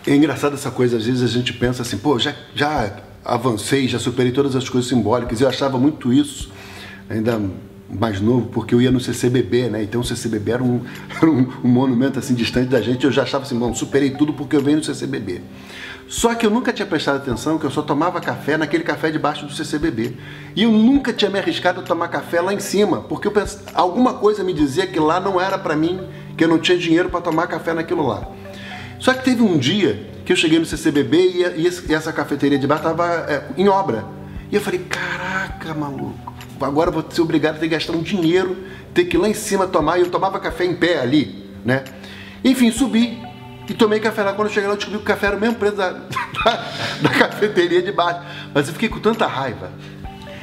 É engraçado essa coisa, às vezes a gente pensa assim, pô, já avancei, já superei todas as coisas simbólicas. Eu achava muito isso, ainda mais novo, porque eu ia no CCBB, né? Então o CCBB era um monumento assim distante da gente. Eu já achava assim, bom, superei tudo porque eu venho no CCBB. Só que eu nunca tinha prestado atenção que eu só tomava café naquele café debaixo do CCBB. E eu nunca tinha me arriscado a tomar café lá em cima, porque eu pensava, alguma coisa me dizia que lá não era para mim, que eu não tinha dinheiro para tomar café naquilo lá. Só que teve um dia que eu cheguei no CCBB e essa cafeteria de bar estava em obra. E eu falei, caraca, maluco, agora eu vou ser obrigado a ter que gastar um dinheiro, ter que ir lá em cima tomar. E eu tomava café em pé ali, né? Enfim, subi e tomei café lá. Quando eu cheguei lá, eu descobri que o café era o mesmo preço da cafeteria de baixo. Mas eu fiquei com tanta raiva.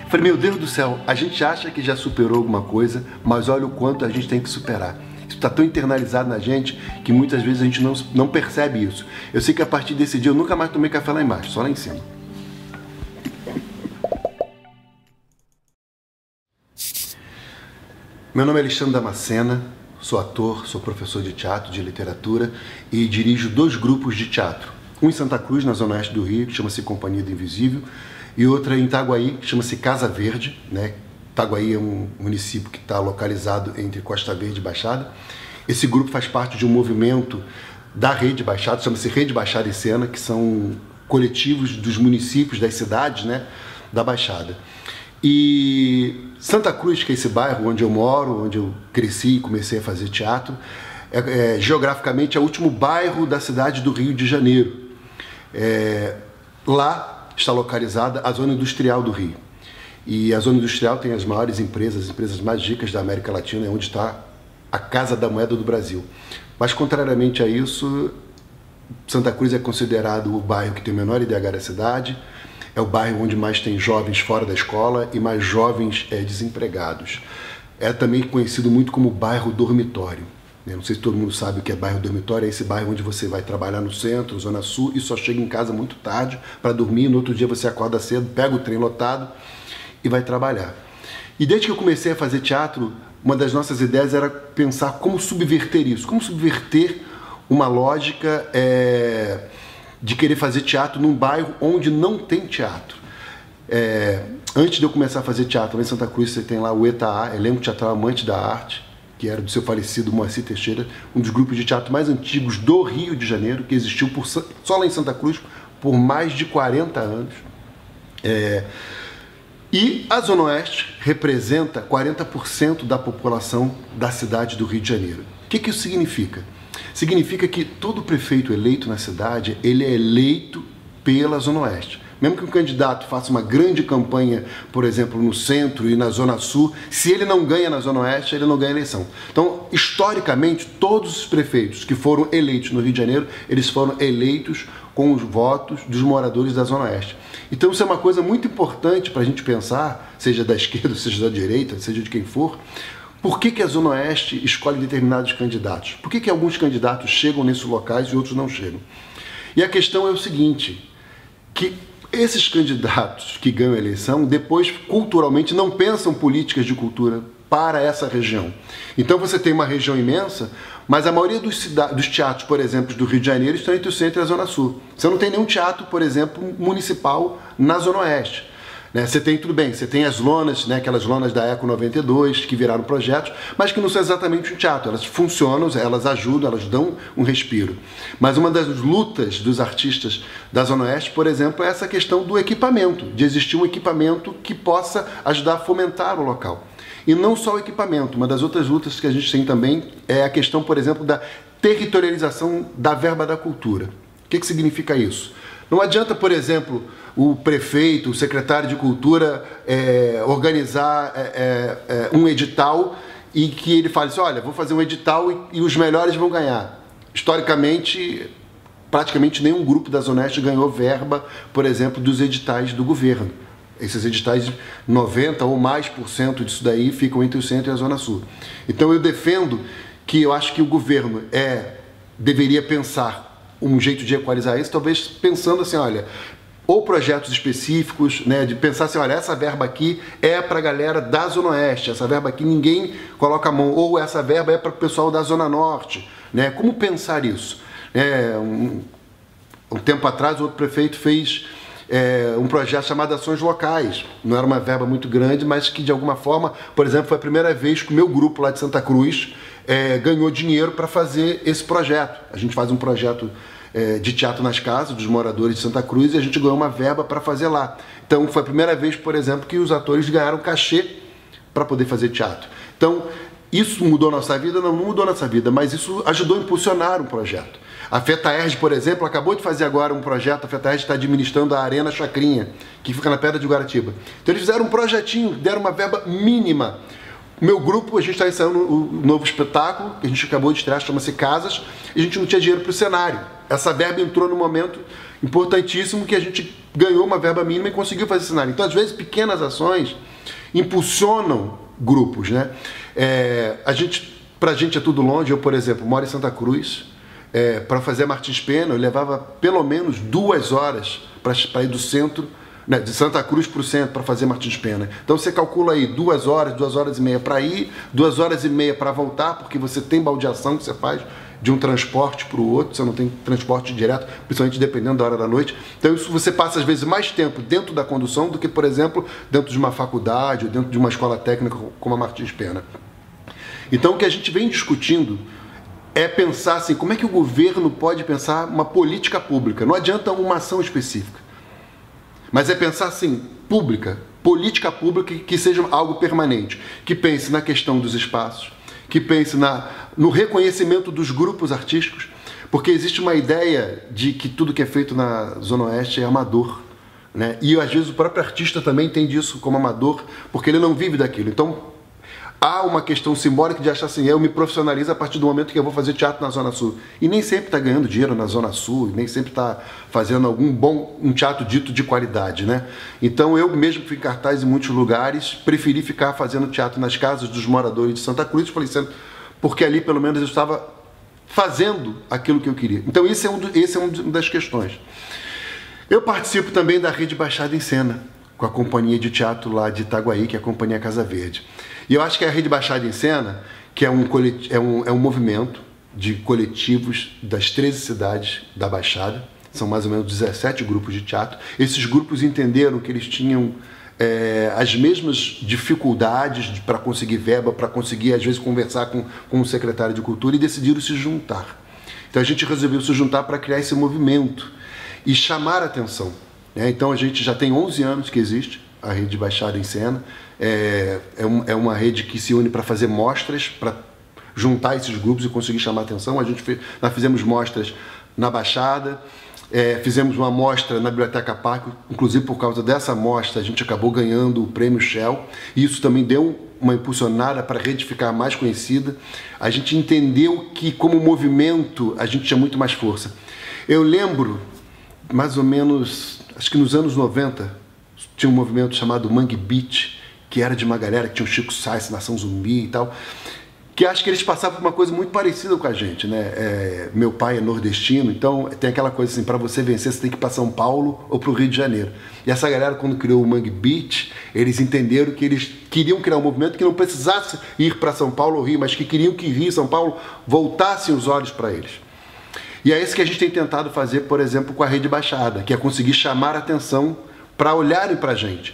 Falei, meu Deus do céu, a gente acha que já superou alguma coisa, mas olha o quanto a gente tem que superar. Isso está tão internalizado na gente que muitas vezes a gente não percebe isso. Eu sei que a partir desse dia eu nunca mais tomei café lá embaixo, só lá em cima. Meu nome é Alexandre Damascena, sou ator, sou professor de teatro, de literatura e dirijo 2 grupos de teatro. Um em Santa Cruz, na zona oeste do Rio, que chama-se Companhia do Invisível, e outra em Itaguaí, que chama-se Casa Verde, né? Itaguaí é um município que está localizado entre Costa Verde e Baixada. Esse grupo faz parte de um movimento da Rede Baixada, chama-se Rede Baixada e Cena, que são coletivos dos municípios, das cidades, né, da Baixada. E Santa Cruz, que é esse bairro onde eu moro, onde eu cresci e comecei a fazer teatro, geograficamente é o último bairro da cidade do Rio de Janeiro. Lá está localizada a zona industrial do Rio. E a zona industrial tem as maiores empresas, as empresas mais ricas da América Latina, é onde está a Casa da Moeda do Brasil. Mas, contrariamente a isso, Santa Cruz é considerado o bairro que tem o menor IDH da cidade, é o bairro onde mais tem jovens fora da escola e mais jovens desempregados. É também conhecido muito como bairro dormitório. Não sei se todo mundo sabe o que é bairro dormitório, é esse bairro onde você vai trabalhar no centro, zona sul, e só chega em casa muito tarde para dormir, no outro dia você acorda cedo, pega o trem lotado e vai trabalhar. E desde que eu comecei a fazer teatro, uma das nossas ideias era pensar como subverter isso, como subverter uma lógica de querer fazer teatro num bairro onde não tem teatro. Antes de eu começar a fazer teatro lá em Santa Cruz, você tem lá o ETAA, Elenco Teatral Amante da Arte, que era do seu falecido Moacir Teixeira, um dos grupos de teatro mais antigos do Rio de Janeiro, que existiu só lá em Santa Cruz por mais de 40 anos. E a Zona Oeste representa 40% da população da cidade do Rio de Janeiro. O que isso significa? Significa que todo prefeito eleito na cidade, ele é eleito pela Zona Oeste. Mesmo que um candidato faça uma grande campanha, por exemplo, no centro e na Zona Sul, se ele não ganha na Zona Oeste, ele não ganha a eleição. Então, historicamente, todos os prefeitos que foram eleitos no Rio de Janeiro, eles foram eleitos com os votos dos moradores da Zona Oeste. Então, isso é uma coisa muito importante para a gente pensar, seja da esquerda, seja da direita, seja de quem for, por que a Zona Oeste escolhe determinados candidatos? Por que alguns candidatos chegam nesses locais e outros não chegam? E a questão é o seguinte, que esses candidatos que ganham a eleição, depois, culturalmente, não pensam políticas de cultura para essa região. Então você tem uma região imensa, mas a maioria dos teatros, por exemplo, do Rio de Janeiro, estão entre o centro e a Zona Sul. Você não tem nenhum teatro, por exemplo, municipal na Zona Oeste. Você tem, tudo bem, você tem as lonas, aquelas lonas da Eco 92, que viraram projetos, mas que não são exatamente um teatro. Elas funcionam, elas ajudam, elas dão um respiro. Mas uma das lutas dos artistas da Zona Oeste, por exemplo, é essa questão do equipamento, de existir um equipamento que possa ajudar a fomentar o local. E não só o equipamento, uma das outras lutas que a gente tem também é a questão, por exemplo, da territorialização da verba da cultura. O que significa isso? Não adianta, por exemplo, o prefeito, o secretário de cultura organizar um edital e que ele fale assim, olha, vou fazer um edital e os melhores vão ganhar. Historicamente, praticamente nenhum grupo da Zona Oeste ganhou verba, por exemplo, dos editais do governo. Esses editais, 90% ou mais disso daí ficam entre o centro e a Zona Sul. Então eu defendo que eu acho que o governo deveria pensar um jeito de equalizar isso, talvez pensando assim, olha, ou projetos específicos, de pensar assim, olha, essa verba aqui é para a galera da Zona Oeste, essa verba aqui ninguém coloca a mão, ou essa verba é para o pessoal da Zona Norte, Como pensar isso? um tempo atrás, o outro prefeito fez um projeto chamado Ações Locais. Não era uma verba muito grande, mas que de alguma forma, por exemplo, foi a primeira vez que o meu grupo lá de Santa Cruz ganhou dinheiro para fazer esse projeto. A gente faz um projeto de teatro nas casas dos moradores de Santa Cruz e a gente ganhou uma verba para fazer lá. Então foi a primeira vez, por exemplo, que os atores ganharam cachê para poder fazer teatro. Então, isso mudou nossa vida? Não mudou nossa vida, mas isso ajudou a impulsionar um projeto. A FETAERJ, por exemplo, acabou de fazer agora um projeto, a FETAERJ está administrando a Arena Chacrinha, que fica na Pedra de Guaratiba. Então eles fizeram um projetinho, deram uma verba mínima. O meu grupo, a gente está ensaiando um novo espetáculo, que a gente acabou de estrear, chama-se Casas, e a gente não tinha dinheiro para o cenário. Essa verba entrou num momento importantíssimo que a gente ganhou uma verba mínima e conseguiu fazer cenário. Então, às vezes, pequenas ações impulsionam grupos, né? Pra gente é tudo longe. Eu, por exemplo, moro em Santa Cruz. Para fazer Martins Pena, eu levava pelo menos 2 horas para ir do centro, né, de Santa Cruz para o centro, para fazer Martins Pena. Então você calcula aí 2 horas, 2 horas e meia para ir, 2 horas e meia para voltar, porque você tem baldeação que você faz de um transporte para o outro, você não tem transporte direto, principalmente dependendo da hora da noite. Então isso você passa às vezes mais tempo dentro da condução do que, por exemplo, dentro de uma faculdade ou dentro de uma escola técnica como a Martins Pena. Então o que a gente vem discutindo é pensar assim, como é que o governo pode pensar uma política pública? Não adianta uma ação específica, mas é pensar assim, política pública que seja algo permanente, que pense na questão dos espaços, que pense no reconhecimento dos grupos artísticos, porque existe uma ideia de que tudo que é feito na Zona Oeste é amador, né? E às vezes o próprio artista também entende isso como amador, porque ele não vive daquilo. Então, há uma questão simbólica de achar assim, eu me profissionalizo a partir do momento que eu vou fazer teatro na Zona Sul. E nem sempre está ganhando dinheiro na Zona Sul, nem sempre está fazendo um teatro dito de qualidade, né? Então eu mesmo fui em cartaz em muitos lugares, preferi ficar fazendo teatro nas casas dos moradores de Santa Cruz, porque ali pelo menos eu estava fazendo aquilo que eu queria. Então esse é uma das questões. Eu participo também da Rede Baixada em Cena, com a companhia de teatro lá de Itaguaí, que é a Companhia Casa Verde. E eu acho que a Rede Baixada em Cena, que é um movimento de coletivos das 13 cidades da Baixada, são mais ou menos 17 grupos de teatro. Esses grupos entenderam que eles tinham as mesmas dificuldades para conseguir verba, para conseguir, às vezes, conversar com o secretário de Cultura e decidiram se juntar. Então a gente resolveu se juntar para criar esse movimento e chamar a atenção. Então a gente já tem 11 anos que existe a Rede Baixada em Cena. É uma rede que se une para fazer mostras, para juntar esses grupos e conseguir chamar a atenção. Nós fizemos mostras na Baixada, fizemos uma mostra na Biblioteca Parque, inclusive por causa dessa mostra a gente acabou ganhando o Prêmio Shell, e isso também deu uma impulsionada para a rede ficar mais conhecida. A gente entendeu que como movimento a gente tinha muito mais força. Eu lembro, mais ou menos, acho que nos anos 90, tinha um movimento chamado Mangue Beat, que era de uma galera que tinha o Chico Sainz, Nação Zumbi e tal, que acho que eles passavam por uma coisa muito parecida com a gente, né? Meu pai é nordestino, então tem aquela coisa assim, para você vencer você tem que ir para São Paulo ou para o Rio de Janeiro. E essa galera, quando criou o Mangue Beat, eles entenderam que eles queriam criar um movimento que não precisasse ir para São Paulo ou Rio, mas que queriam que Rio e São Paulo voltassem os olhos para eles. E é isso que a gente tem tentado fazer, por exemplo, com a Rede Baixada, que é conseguir chamar a atenção para olharem para a gente.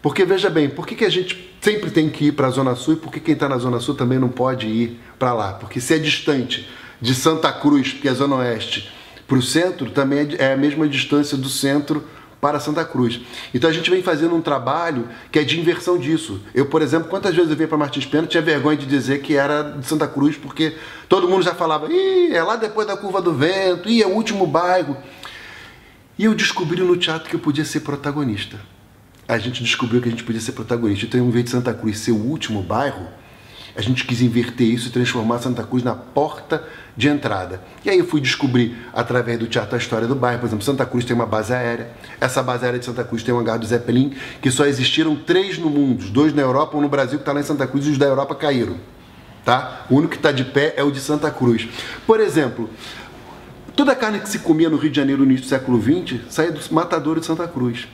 Porque, veja bem, por que a gente sempre tem que ir para a Zona Sul e por que quem está na Zona Sul também não pode ir para lá? Porque se é distante de Santa Cruz, que é a Zona Oeste, para o centro, também é a mesma distância do centro para Santa Cruz. Então a gente vem fazendo um trabalho que é de inversão disso. Eu, por exemplo, quantas vezes eu vinha para Martins Pena, tinha vergonha de dizer que era de Santa Cruz, porque todo mundo já falava, é lá depois da Curva do Vento, é o último bairro. E eu descobri no teatro que eu podia ser protagonista. A gente descobriu que a gente podia ser protagonista. Então, em vez de Santa Cruz ser o último bairro, a gente quis inverter isso e transformar Santa Cruz na porta de entrada. E aí eu fui descobrir, através do teatro, a história do bairro. Por exemplo, Santa Cruz tem uma base aérea. Essa base aérea de Santa Cruz tem um hangar do Zeppelin, que só existiram 3 no mundo. 2 na Europa, um no Brasil, que está lá em Santa Cruz, e os da Europa caíram. Tá? O único que está de pé é o de Santa Cruz. Por exemplo, toda a carne que se comia no Rio de Janeiro no início do século XX saía do matadouro de Santa Cruz.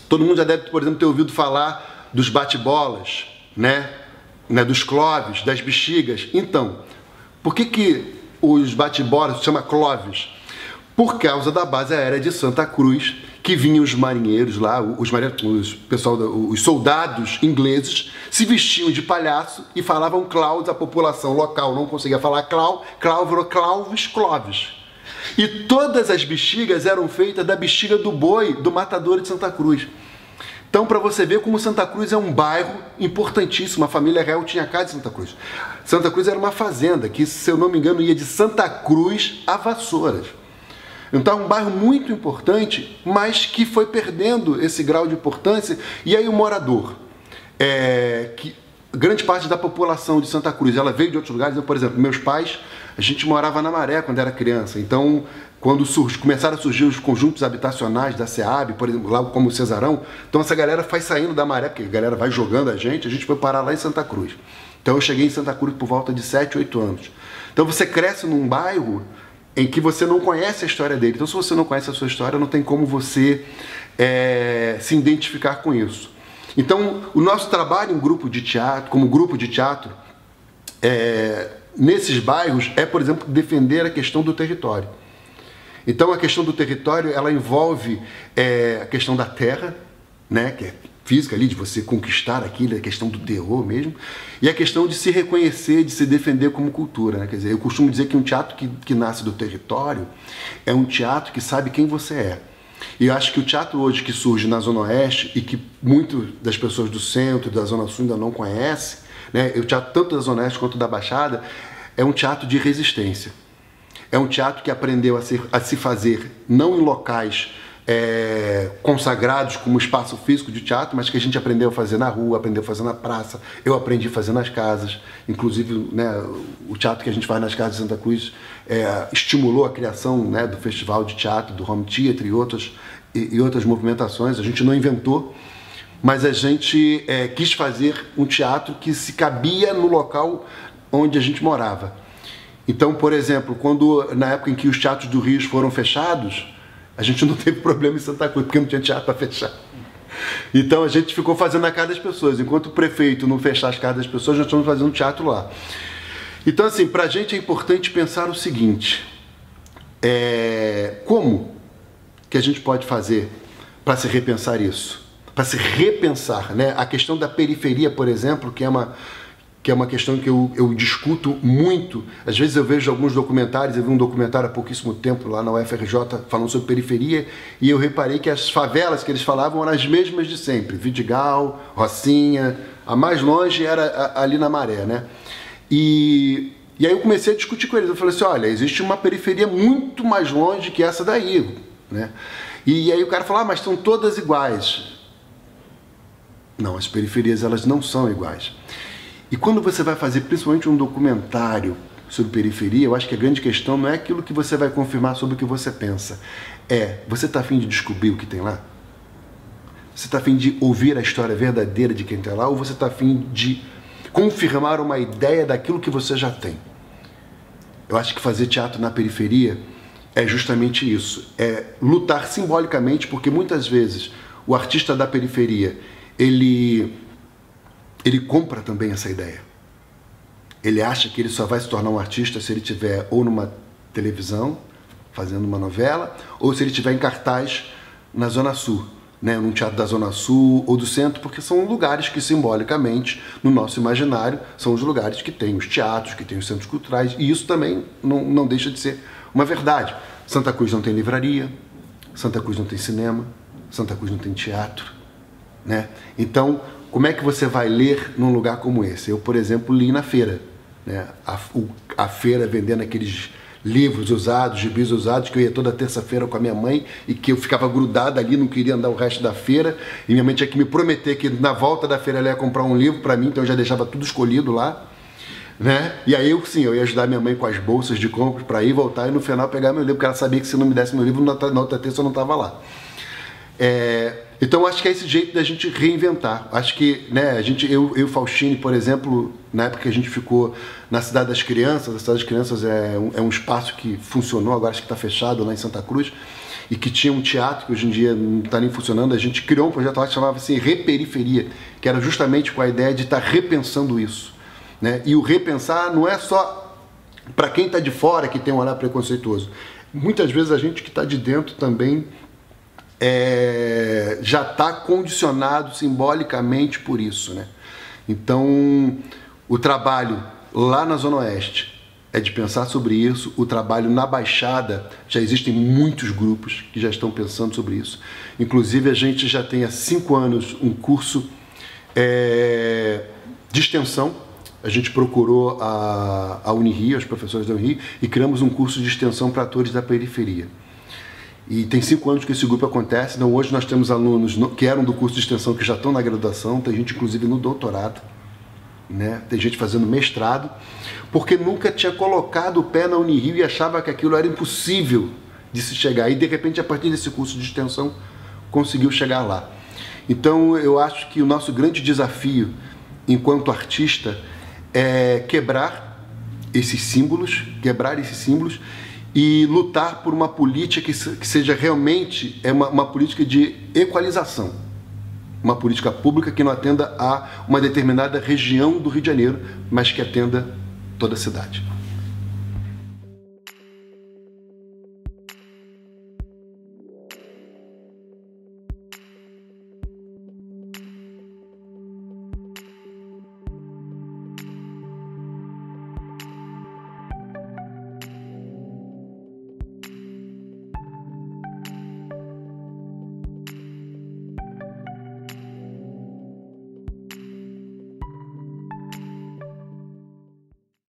Todo mundo já deve, por exemplo, ter ouvido falar dos bate-bolas, né? Dos cloves, das bexigas. Então, por que os bate-bolas se chama cloves? por causa da base aérea de Santa Cruz, que vinham os marinheiros lá, os soldados ingleses se vestiam de palhaço e falavam Cláudio, a população local não conseguia falar Cláudio virou Clovis. E todas as bexigas eram feitas da bexiga do boi do matador de Santa Cruz. Então, para você ver como Santa Cruz é um bairro importantíssimo, a família real tinha casa de Santa Cruz. Santa Cruz era uma fazenda que, se eu não me engano, ia de Santa Cruz a Vassouras. Então, é um bairro muito importante, mas que foi perdendo esse grau de importância. E aí o morador, que grande parte da população de Santa Cruz, ela veio de outros lugares. Por exemplo, meus pais, a gente morava na Maré quando era criança. Então, quando começaram a surgir os conjuntos habitacionais da SEAB, por exemplo, lá como o Cesarão, então essa galera foi saindo da Maré, porque a galera vai jogando a gente foi parar lá em Santa Cruz. Então eu cheguei em Santa Cruz por volta de 7, 8 anos. Então você cresce num bairro em que você não conhece a história dele. Então, se você não conhece a sua história, não tem como você se identificar com isso. Então, o nosso trabalho em grupo de teatro, como grupo de teatro, nesses bairros, por exemplo, defender a questão do território. Então, a questão do território, ela envolve a questão da terra, né, que é física ali, de você conquistar aquilo, a questão do terror mesmo, e a questão de se reconhecer, de se defender como cultura, né? Quer dizer, eu costumo dizer que um teatro que nasce do território é um teatro que sabe quem você é. E eu acho que o teatro hoje que surge na Zona Oeste e que muitas das pessoas do centro e da Zona Sul ainda não conhecem, né? O teatro tanto da Zona Oeste quanto da Baixada é um teatro de resistência. É um teatro que aprendeu a se fazer não em locais consagrados como espaço físico de teatro, mas que a gente aprendeu a fazer na rua, aprendeu a fazer na praça, eu aprendi a fazer nas casas, inclusive, né, o teatro que a gente faz nas casas de Santa Cruz estimulou a criação, né, do festival de teatro, do home theater e outras movimentações. A gente não inventou, mas a gente quis fazer um teatro que se cabia no local onde a gente morava. Então, por exemplo, na época em que os teatros do Rio foram fechados, a gente não teve problema em Santa Cruz, porque não tinha teatro para fechar. Então a gente ficou fazendo na casa das pessoas. Enquanto o prefeito não fechar as casas das pessoas, nós estamos fazendo teatro lá. Então, assim, para a gente é importante pensar o seguinte: como que a gente pode fazer para se repensar isso? Para se repensar, né? A questão da periferia, por exemplo, que é uma questão que eu discuto muito. Às vezes eu vejo alguns documentários, eu vi um documentário há pouquíssimo tempo lá na UFRJ falando sobre periferia, e eu reparei que as favelas que eles falavam eram as mesmas de sempre, Vidigal, Rocinha, a mais longe era ali na Maré, né? E aí eu comecei a discutir com eles, eu falei assim, olha, existe uma periferia muito mais longe que essa daí, né? E aí o cara falou, mas estão todas iguais. Não, as periferias elas não são iguais. E quando você vai fazer principalmente um documentário sobre periferia, eu acho que a grande questão não é aquilo que você vai confirmar sobre o que você pensa. Você está a fim de descobrir o que tem lá? Você está a fim de ouvir a história verdadeira de quem está lá? Ou você está a fim de confirmar uma ideia daquilo que você já tem? Eu acho que fazer teatro na periferia é justamente isso. É lutar simbolicamente, porque muitas vezes o artista da periferia, ele compra também essa ideia. Ele acha que ele só vai se tornar um artista se ele estiver ou numa televisão, fazendo uma novela, ou se ele estiver em cartaz na Zona Sul, né? Num teatro da Zona Sul ou do centro, porque são lugares que simbolicamente, no nosso imaginário, são os lugares que tem os teatros, que tem os centros culturais, e isso também não deixa de ser uma verdade. Santa Cruz não tem livraria, Santa Cruz não tem cinema, Santa Cruz não tem teatro, né? Então, como é que você vai ler num lugar como esse? Eu, por exemplo, li na feira, né? A feira vendendo aqueles livros usados, gibis usados, que eu ia toda terça-feira com a minha mãe e que eu ficava grudada ali, não queria andar o resto da feira, e minha mãe tinha que me prometer que na volta da feira ela ia comprar um livro para mim, então eu já deixava tudo escolhido lá, né? E aí eu ia ajudar minha mãe com as bolsas de compras para ir voltar e no final pegar meu livro, porque ela sabia que se não me desse meu livro, na outra terça eu não estava lá. Então acho que é esse jeito da gente reinventar. Acho que, né, eu e o Faustini, por exemplo, na época que a gente ficou na Cidade das Crianças, a Cidade das Crianças é um espaço que funcionou, agora acho que está fechado lá em Santa Cruz, e que tinha um teatro que hoje em dia não está nem funcionando. A gente criou um projeto lá que chamava assim Reperiferia, que era justamente com a ideia de estar repensando isso, né? E o repensar não é só para quem está de fora que tem um olhar preconceituoso, muitas vezes a gente que está de dentro também já está condicionado simbolicamente por isso, né? Então, o trabalho lá na Zona Oeste é de pensar sobre isso. O trabalho na Baixada, já existem muitos grupos que já estão pensando sobre isso. Inclusive, a gente já tem há 5 anos um curso de extensão. A gente procurou a Unirio, os professores da Unirio, e criamos um curso de extensão para atores da periferia. E tem 5 anos que esse grupo acontece. Então, hoje nós temos alunos que eram do curso de extensão que já estão na graduação, tem gente inclusive no doutorado, né? Tem gente fazendo mestrado, porque nunca tinha colocado o pé na Unirio e achava que aquilo era impossível de se chegar. E de repente, a partir desse curso de extensão, conseguiu chegar lá. Então, eu acho que o nosso grande desafio enquanto artista é quebrar esses símbolos e lutar por uma política que seja realmente uma política de equalização, uma política pública que não atenda a uma determinada região do Rio de Janeiro, mas que atenda toda a cidade.